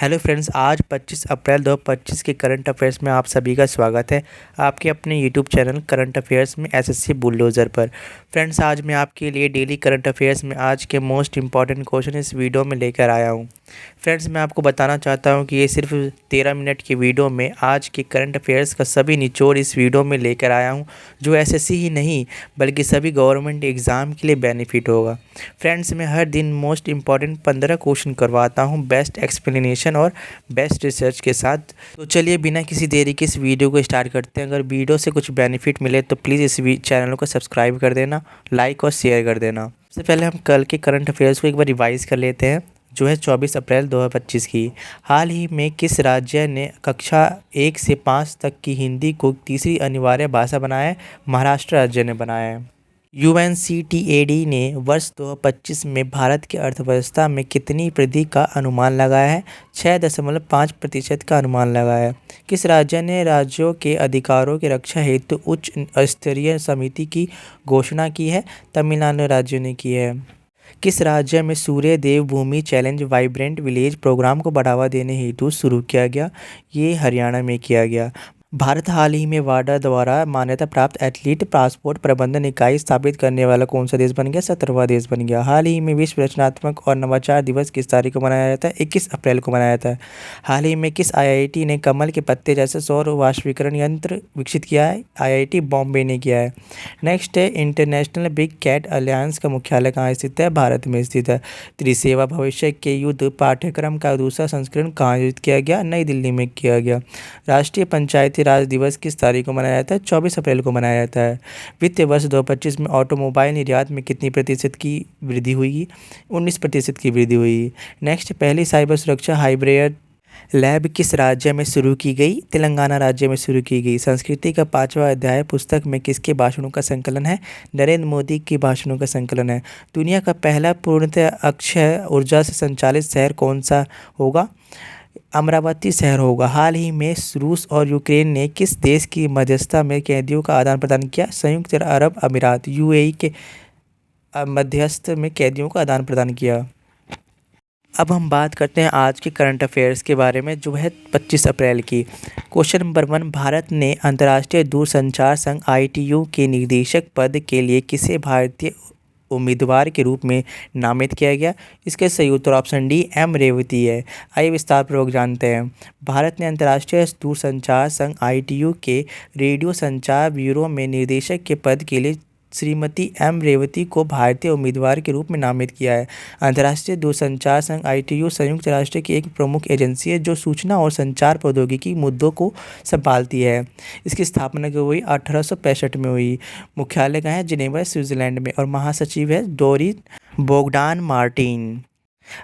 Hello friends, आज 25 अप्रैल 2025 के current affairs में आप सभी का स्वागत है आपके अपने यूट्यूब चैनल करंट अफेयर्स में एसएससी बुलडोज़र पर। फ्रेंड्स, आज मैं आपके लिए डेली करंट अफेयर्स में आज के मोस्ट इंपॉर्टेंट क्वेश्चन इस वीडियो में लेकर आया हूं। फ्रेंड्स, मैं आपको बताना चाहता हूं कि ये सिर्फ 13 मिनट की वीडियो में आज के करंट अफेयर्स का सभी निचोड़ इस वीडियो में लेकर आया हूँ, जो एसएससी ही नहीं बल्कि सभी गवर्नमेंट एग्ज़ाम के लिए बेनिफिट होगा। फ्रेंड्स, मैं हर दिन मोस्ट इंपॉर्टेंट 15 क्वेश्चन करवाता हूँ बेस्ट एक्सप्लेनेशन और बेस्ट रिसर्च के साथ। तो चलिए बिना किसी देरी के इस वीडियो को स्टार्ट करते हैं। अगर वीडियो से कुछ बेनिफिट मिले तो प्लीज़ इस चैनल को सब्सक्राइब कर देना, लाइक और शेयर कर देना। सबसे पहले हम कल के करंट अफेयर्स को एक बार रिवाइज़ कर लेते हैं, जो है 24 अप्रैल 2025 की। हाल ही में किस राज्य ने कक्षा 1 से 5 तक की हिंदी को तीसरी अनिवार्य भाषा बनाया है? महाराष्ट्र राज्य ने बनाया है। यूएनसीटीएडी ने वर्ष 2025 में भारत की अर्थव्यवस्था में कितनी वृद्धि का अनुमान लगाया है? 6.5% का अनुमान लगाया है। किस राज्य ने राज्यों के अधिकारों की रक्षा हेतु उच्च स्तरीय समिति की घोषणा की है? तमिलनाडु राज्य ने की है। किस राज्य में सूर्य देव भूमि चैलेंज वाइब्रेंट विलेज प्रोग्राम को बढ़ावा देने हेतु शुरू किया गया? ये हरियाणा में किया गया। भारत हाल ही में वाडा द्वारा मान्यता प्राप्त एथलीट पासपोर्ट प्रबंधन इकाई स्थापित करने वाला कौन सा देश बन गया? 17वां देश बन गया। हाल ही में विश्व रचनात्मक और नवाचार दिवस किस तारीख को मनाया जाता है? 21 अप्रैल को मनाया जाता है। हाल ही में किस आईआईटी ने कमल के पत्ते जैसे सौर वाष्पीकरण यंत्र विकसित किया है? आईआईटी बॉम्बे ने किया है। नेक्स्ट है, इंटरनेशनल बिग कैट अलायंस का मुख्यालय कहाँ स्थित है? भारत में स्थित है। त्रिसेवा भविष्य के युद्ध पाठ्यक्रम का दूसरा संस्करण कहाँ आयोजित किया गया? नई दिल्ली में किया गया। राष्ट्रीय पंचायती राज दिवस किस तारीख को मनाया जाता है? 24 अप्रैल को मनाया जाता है। वित्तीय वर्ष 2025 में ऑटोमोबाइल निर्यात में कितनी प्रतिशत की वृद्धि हुई? 19% की वृद्धि हुई। नेक्स्ट, पहली साइबर सुरक्षा हाइब्रिड लैब किस राज्य में शुरू की गई? तेलंगाना राज्य में शुरू की गई। संस्कृति का 5वां अध्याय पुस्तक में किसके भाषणों का संकलन है? नरेंद्र मोदी के भाषणों का संकलन है। दुनिया का पहला पूर्णतः अक्षय ऊर्जा से संचालित शहर कौन सा होगा? अमरावती शहर होगा। हाल ही में रूस और यूक्रेन ने किस देश की मध्यस्थता में कैदियों का आदान प्रदान किया? संयुक्त अरब अमीरात यूएई के मध्यस्थ में कैदियों का आदान प्रदान किया। अब हम बात करते हैं आज के करंट अफेयर्स के बारे में, जो है 25 अप्रैल की। क्वेश्चन नंबर 1, भारत ने अंतर्राष्ट्रीय दूरसंचार संघ आईटीयू के निदेशक पद के लिए किसे भारतीय उम्मीदवार के रूप में नामित किया गया? इसके सही उत्तर ऑप्शन डी एम रेवती है। आइए विस्तारपूर्वक जानते हैं। भारत ने अंतर्राष्ट्रीय दूरसंचार संघ आईटीयू के रेडियो संचार ब्यूरो में निदेशक के पद के लिए श्रीमती एम रेवती को भारतीय उम्मीदवार के रूप में नामित किया है। अंतर्राष्ट्रीय दूरसंचार संघ आईटीयू संयुक्त राष्ट्र की एक प्रमुख एजेंसी है जो सूचना और संचार प्रौद्योगिकी मुद्दों को संभालती है। इसकी स्थापना कब हुई? 1865 में हुई। मुख्यालय कहाँ है? जिनेवा, स्विट्जरलैंड में। और महासचिव है डोरिन बोगडान मार्टिन।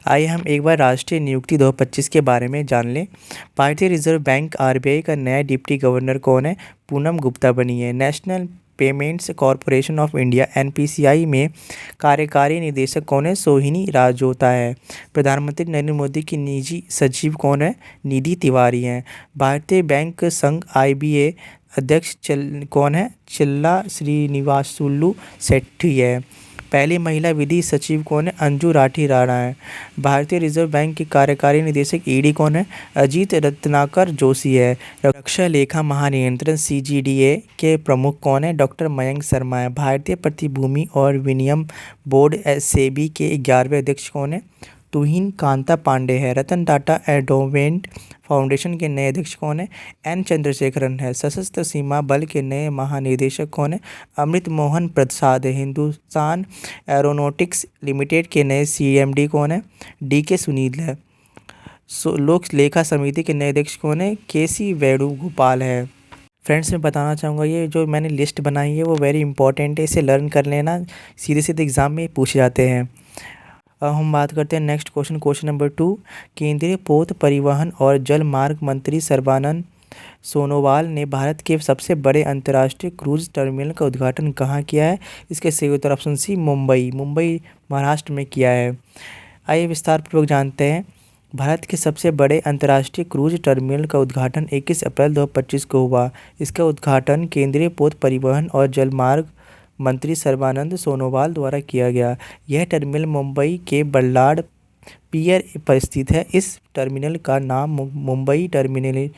आइए हम एक बार राष्ट्रीय नियुक्ति 2025 के बारे में जान लें। भारतीय रिजर्व बैंक आरबीआई का नया डिप्टी गवर्नर कौन है? पूनम गुप्ता बनी है। National payments corporation of India NPCI में कार्यकारी निदेशक कौन है? सोहिनी राजोता है। प्रधानमंत्री नरेंद्र मोदी की निजी सचिव कौन है? निधि तिवारी हैं। भारतीय बैंक संघ आईबीए अध्यक्ष कौन है? चिल्ला श्रीनिवासुलु शेट्टी है। पहली महिला विधि सचिव कौन है? अंजू राठी राणा है। भारतीय रिजर्व बैंक के कार्यकारी निदेशक ईडी कौन है? अजीत रत्नाकर जोशी है। रक्षा लेखा महानियंत्रण सीजीडीए के प्रमुख कौन है? डॉक्टर मयंक शर्मा है। भारतीय प्रतिभूति और विनिमय बोर्ड सेबी के 11वें अध्यक्ष कौन है? तुहिन कांता पांडे है। रतन टाटा एंडोवेंट फाउंडेशन के नए अध्यक्ष कौन है? एन चंद्रशेखरन है। सशस्त्र सीमा बल के नए महानिदेशक कौन है? अमृत मोहन प्रसाद है। हिंदुस्तान एरोनॉटिक्स लिमिटेड के नए सीएमडी कौन है? डी के सुनील है। लोक लेखा समिति के नए अध्यक्ष कौन है? के सी वेणुगोपाल है। फ्रेंड्स, मैं बताना चाहूँगा ये जो मैंने लिस्ट बनाई है वो वेरी इंपॉर्टेंट है, इसे लर्न कर लेना, सीधे सीधे एग्जाम में पूछे जाते हैं। अब हम बात करते हैं नेक्स्ट क्वेश्चन नंबर 2। केंद्रीय पोत परिवहन और जल मार्ग मंत्री सर्बानंद सोनोवाल ने भारत के सबसे बड़े अंतर्राष्ट्रीय क्रूज टर्मिनल का उद्घाटन कहाँ किया है? इसके सही उत्तर ऑप्शन सी मुंबई महाराष्ट्र में किया है। आइए विस्तारपूर्वक जानते हैं। भारत के सबसे बड़े अंतर्राष्ट्रीय क्रूज टर्मिनल का उद्घाटन 21 अप्रैल 2025 को हुआ। इसका उद्घाटन केंद्रीय पोत परिवहन और जलमार्ग मंत्री सर्बानंद सोनोवाल द्वारा किया गया। यह टर्मिनल मुंबई के बल्लाड पियर पर स्थित है। इस टर्मिनल का नाम Mumbai terminal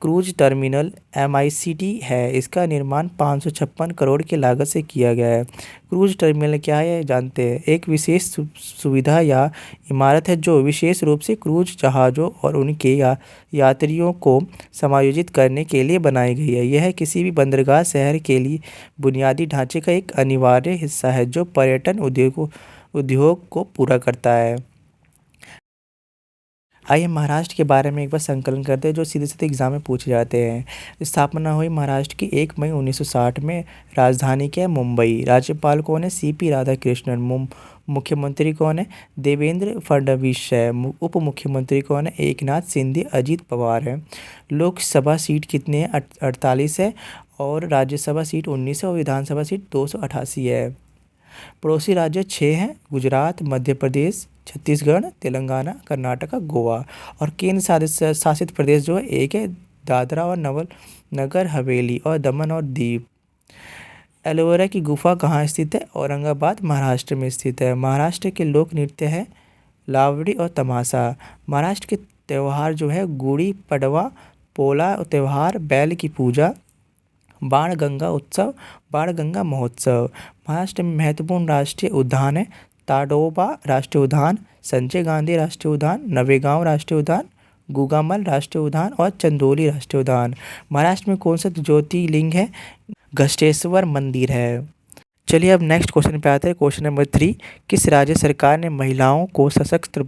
cruise terminal MICT है। इसका निर्माण 556 करोड़ की लागत से किया गया है। क्रूज टर्मिनल क्या है जानते हैं। एक विशेष सुविधा या इमारत है जो विशेष रूप से क्रूज जहाज़ों और उनके यात्रियों को समायोजित करने के लिए बनाई गई है। यह किसी भी बंदरगाह शहर के लिए बुनियादी ढांचे का एक अनिवार्य हिस्सा है जो पर्यटन उद्योग को पूरा करता है। आइए महाराष्ट्र के बारे में एक बार संकलन करते हैं जो सीधे सीधे एग्जाम में पूछे जाते हैं। स्थापना हुई महाराष्ट्र की 1 मई 1960 में। राजधानी क्या है? मुंबई। राज्यपाल कौन है? CP राधाकृष्णन। मुख्यमंत्री कौन है? देवेंद्र फडणवीस है। उप मुख्यमंत्री कौन है? एकनाथ शिंदे। अजीत पवार है। लोकसभा सीट कितने हैं? 48 है। और राज्यसभा सीट 19 है और विधानसभा सीट 288 है। पड़ोसी राज्य 6 हैं। गुजरात, मध्य प्रदेश, छत्तीसगढ़, तेलंगाना, कर्नाटका, गोवा। और केंद्र शासित प्रदेश जो है एक है, दादरा और नगर हवेली और दमन और दीव। एलोवेरा की गुफा कहाँ स्थित है? औरंगाबाद, महाराष्ट्र में स्थित है। महाराष्ट्र के लोक नृत्य है लावड़ी और तमाशा। महाराष्ट्र के त्यौहार जो है गुड़ी पड़वा, पोला त्यौहार, बैल की पूजा, बाणगंगा उत्सव, बाणगंगा महोत्सव। महाराष्ट्र में महत्वपूर्ण राष्ट्रीय उद्यान है ताडोबा राष्ट्रीय उद्यान, संजय गांधी राष्ट्रीय उद्यान, नवेगांव राष्ट्रीय उद्यान, गुगामल राष्ट्रीय उद्यान और चंदौली राष्ट्रीय उद्यान। महाराष्ट्र में कौन सा ज्योतिर्लिंग है? घृष्णेश्वर मंदिर है। चलिए अब नेक्स्ट क्वेश्चन पे आते हैं। क्वेश्चन नंबर 3, किस राज्य सरकार ने महिलाओं को सशक्त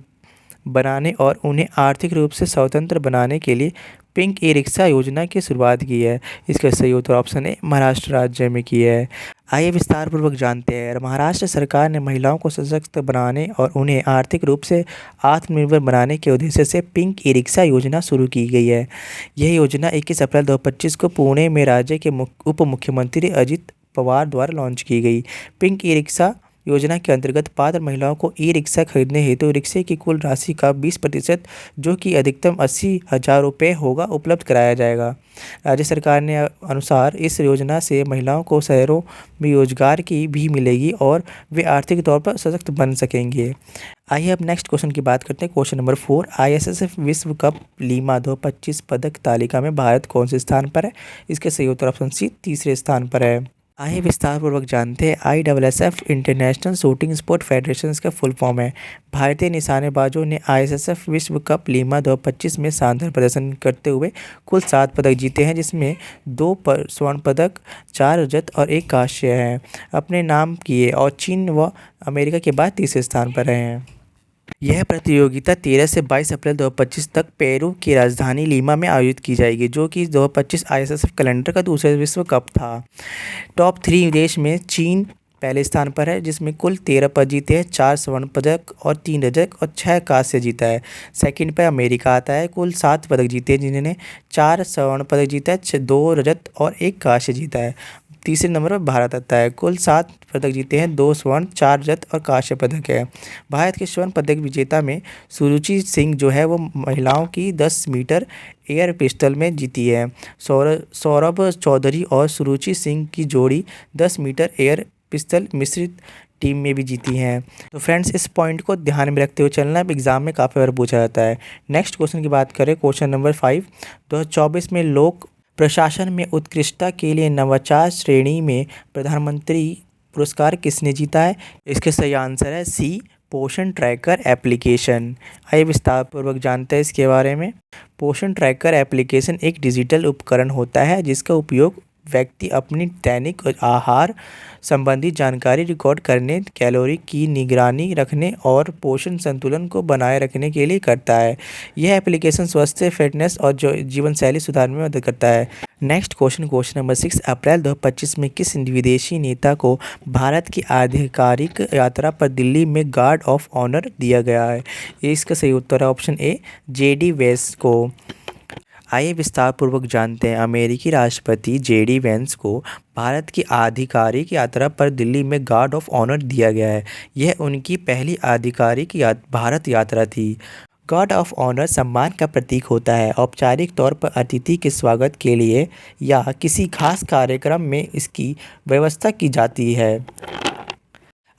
बनाने और उन्हें आर्थिक रूप से स्वतंत्र बनाने के लिए पिंक ई रिक्शा योजना की शुरुआत की है? इसका सही उत्तर ऑप्शन है महाराष्ट्र राज्य में की है। आइए विस्तार पूर्वक जानते हैं। महाराष्ट्र सरकार ने महिलाओं को सशक्त बनाने और उन्हें आर्थिक रूप से आत्मनिर्भर बनाने के उद्देश्य से पिंक ई रिक्शा योजना शुरू की गई है। यह योजना 21 अप्रैल 2025 को पुणे में राज्य के उप मुख्यमंत्री अजित पवार द्वारा लॉन्च की गई। पिंक ई रिक्शा योजना के अंतर्गत पात्र महिलाओं को ई रिक्शा खरीदने हेतु रिक्शे की कुल राशि का 20% जो कि अधिकतम 80,000 रुपये होगा उपलब्ध कराया जाएगा। राज्य सरकार ने अनुसार इस योजना से महिलाओं को शहरों में रोजगार की भी मिलेगी और वे आर्थिक तौर पर सशक्त बन सकेंगे। आइए अब नेक्स्ट क्वेश्चन की बात करते हैं। क्वेश्चन नंबर 4, ISSF विश्व कप लीमा 2025 पदक तालिका में भारत कौन से स्थान पर है? इसके सही उत्तर ऑप्शन सी तीसरे स्थान पर है। आइए विस्तार पूर्वक जानते हैं। ISSF international shooting sport federation का फुल फॉर्म है। भारतीय निशानेबाजों ने ISSF विश्व कप लीमा 2025 में शानदार प्रदर्शन करते हुए कुल 7 पदक जीते हैं, जिसमें 2 स्वर्ण पदक, 4 रजत और 1 कांस्य है अपने नाम किए और चीन व अमेरिका के बाद तीसरे स्थान पर रहे हैं। यह प्रतियोगिता 13 से 22 अप्रैल 2025 तक पेरू की राजधानी लीमा में आयोजित की जाएगी, जो कि 2025 ISSF कैलेंडर का दूसरा विश्व कप था। टॉप 3 देश में चीन पहले स्थान पर है, जिसमें कुल 13 पदक जीते हैं, 4 स्वर्ण पदक और 3 रजत और 6 कांस्य जीता है। सेकंड पर अमेरिका आता है, कुल 7 पदक जीते हैं, जिन्होंने 4 स्वर्ण पदक जीता है, 2 रजत और 1 कांस्य जीता है। तीसरे नंबर पर भारत आता है, कुल 7 पदक जीते हैं, 2 स्वर्ण, 4 रजत और कांस्य पदक है। भारत के स्वर्ण पदक विजेता में सुरुचि सिंह जो है वो महिलाओं की 10 मीटर एयर पिस्टल में जीती है। सौरभ चौधरी और सुरुचि सिंह की जोड़ी 10 मीटर एयर पिस्टल मिश्रित टीम में भी जीती हैं। तो फ्रेंड्स इस पॉइंट को ध्यान में रखते हुए चलना, अब एग्जाम में काफ़ी बार पूछा जाता है। नेक्स्ट क्वेश्चन की बात करें, क्वेश्चन नंबर 5, 2024 में लोक प्रशासन में उत्कृष्टता के लिए नवाचार श्रेणी में प्रधानमंत्री पुरस्कार किसने जीता है? इसके सही आंसर है सी, पोषण ट्रैकर एप्लीकेशन। आइए विस्तार पूर्वक जानते हैं इसके बारे में। पोषण ट्रैकर एप्लीकेशन एक डिजिटल उपकरण होता है जिसका उपयोग व्यक्ति अपनी दैनिक आहार संबंधी जानकारी रिकॉर्ड करने, कैलोरी की निगरानी रखने और पोषण संतुलन को बनाए रखने के लिए करता है। यह एप्लीकेशन स्वास्थ्य, फिटनेस और जीवन शैली सुधार में मदद करता है। नेक्स्ट क्वेश्चन नंबर 6, अप्रैल 2025 में किस विदेशी नेता को भारत की आधिकारिक यात्रा पर दिल्ली में गार्ड ऑफ ऑनर दिया गया है? इसका सही उत्तर है ऑप्शन ए, JD वेंस को। आइए विस्तार पूर्वक जानते हैं। अमेरिकी राष्ट्रपति JD वेंस को भारत की आधिकारिक यात्रा पर दिल्ली में गार्ड ऑफ ऑनर दिया गया है। यह उनकी पहली आधिकारिक भारत यात्रा थी। गार्ड ऑफ ऑनर सम्मान का प्रतीक होता है। औपचारिक तौर पर अतिथि के स्वागत के लिए या किसी खास कार्यक्रम में इसकी व्यवस्था की जाती है।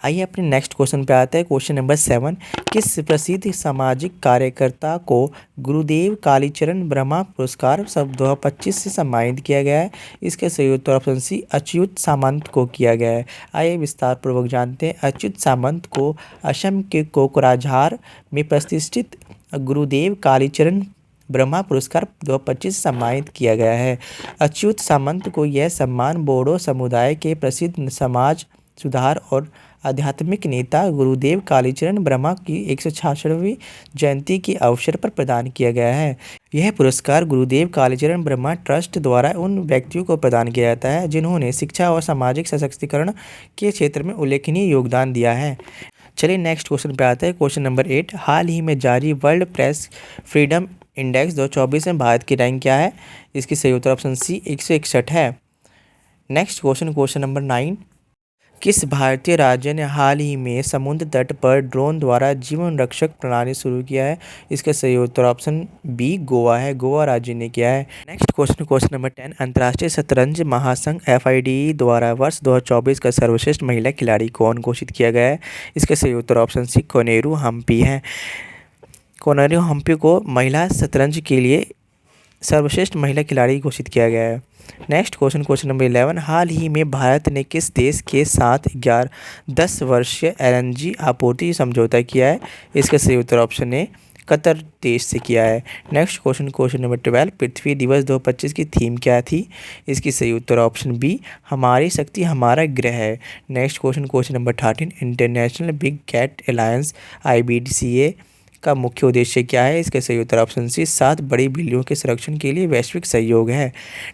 आइए अपने नेक्स्ट क्वेश्चन पे आते हैं। क्वेश्चन नंबर 7, किस प्रसिद्ध सामाजिक कार्यकर्ता को गुरुदेव कालीचरण ब्रह्मा पुरस्कार सब 2025 से सम्मानित किया गया है? इसके सही उत्तर ऑप्शन सी अच्युत सामंत को किया गया है। आइए विस्तार पूर्वक जानते हैं। अच्युत सामंत को असम के कोकराझार में प्रतिष्ठित गुरुदेव कालीचरण ब्रह्मा पुरस्कार 2025 सम्मानित किया गया है। अच्युत सामंत को यह सम्मान बोडो समुदाय के प्रसिद्ध समाज सुधार और आध्यात्मिक नेता गुरुदेव कालीचरण ब्रह्मा की 166वीं जयंती के अवसर पर प्रदान किया गया है। यह पुरस्कार गुरुदेव कालीचरण ब्रह्मा ट्रस्ट द्वारा उन व्यक्तियों को प्रदान किया जाता है जिन्होंने शिक्षा और सामाजिक सशक्तिकरण के क्षेत्र में उल्लेखनीय योगदान दिया है। चलिए नेक्स्ट क्वेश्चन पे आते हैं। क्वेश्चन नंबर 8, हाल ही में जारी वर्ल्ड प्रेस फ्रीडम इंडेक्स 2024 में भारत की रैंक क्या है? इसकी सही उत्तर ऑप्शन सी 161 है। नेक्स्ट क्वेश्चन, क्वेश्चन नंबर 9, किस भारतीय राज्य ने हाल ही में समुद्र तट पर ड्रोन द्वारा जीवन रक्षक प्रणाली शुरू किया है? इसका सही उत्तर ऑप्शन बी गोवा है। गोवा राज्य ने किया है। नेक्स्ट क्वेश्चन, क्वेश्चन नंबर 10, अंतर्राष्ट्रीय शतरंज महासंघ FIDE द्वारा वर्ष 2024 का सर्वश्रेष्ठ महिला खिलाड़ी कौन घोषित किया गया है? इसका सही उत्तर ऑप्शन सी कोनेरू हम्पी है। कोनेरू हम्पी को महिला शतरंज के लिए सर्वश्रेष्ठ महिला खिलाड़ी घोषित किया गया है। नेक्स्ट क्वेश्चन, क्वेश्चन नंबर 11, हाल ही में भारत ने किस देश के साथ 10 वर्षीय LNG आपूर्ति समझौता किया है? इसका सही उत्तर ऑप्शन ए कतर देश से किया है। नेक्स्ट क्वेश्चन, क्वेश्चन नंबर 12, पृथ्वी दिवस 2025 की थीम क्या थी? इसकी सही उत्तर ऑप्शन बी हमारी शक्ति हमारा ग्रह है। Next question, question number 13, international big cat alliance IBCA का मुख्य उद्देश्य क्या है? इसका सही उत्तर ऑप्शन सी 7 बड़ी बिल्लियों के संरक्षण के लिए वैश्विक सहयोग है।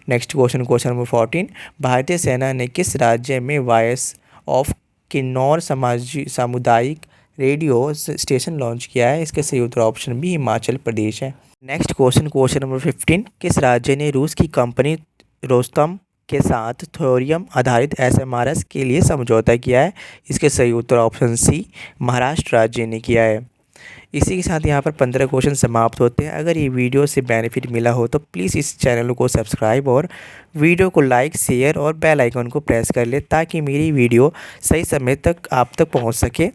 नेक्स्ट क्वेश्चन, क्वेश्चन नंबर 14, भारतीय सेना ने किस राज्य में वॉइस ऑफ किन्नौर सामुदायिक रेडियो स्टेशन लॉन्च किया है? इसका सही उत्तर ऑप्शन बी हिमाचल प्रदेश है। नेक्स्ट क्वेश्चन, क्वेश्चन नंबर 15, किस राज्य ने रूस की कंपनी रोस्तम के साथ थोरियम आधारित SMRS के लिए समझौता किया है? इसके सही उत्तर ऑप्शन सी महाराष्ट्र राज्य ने किया है। इसी के साथ यहाँ पर 15 क्वेश्चन समाप्त होते हैं। अगर ये वीडियो से बेनिफिट मिला हो तो प्लीज़ इस चैनल को सब्सक्राइब और वीडियो को लाइक, शेयर और बेल आइकन को प्रेस कर ले ताकि मेरी वीडियो सही समय तक आप तक पहुँच सके।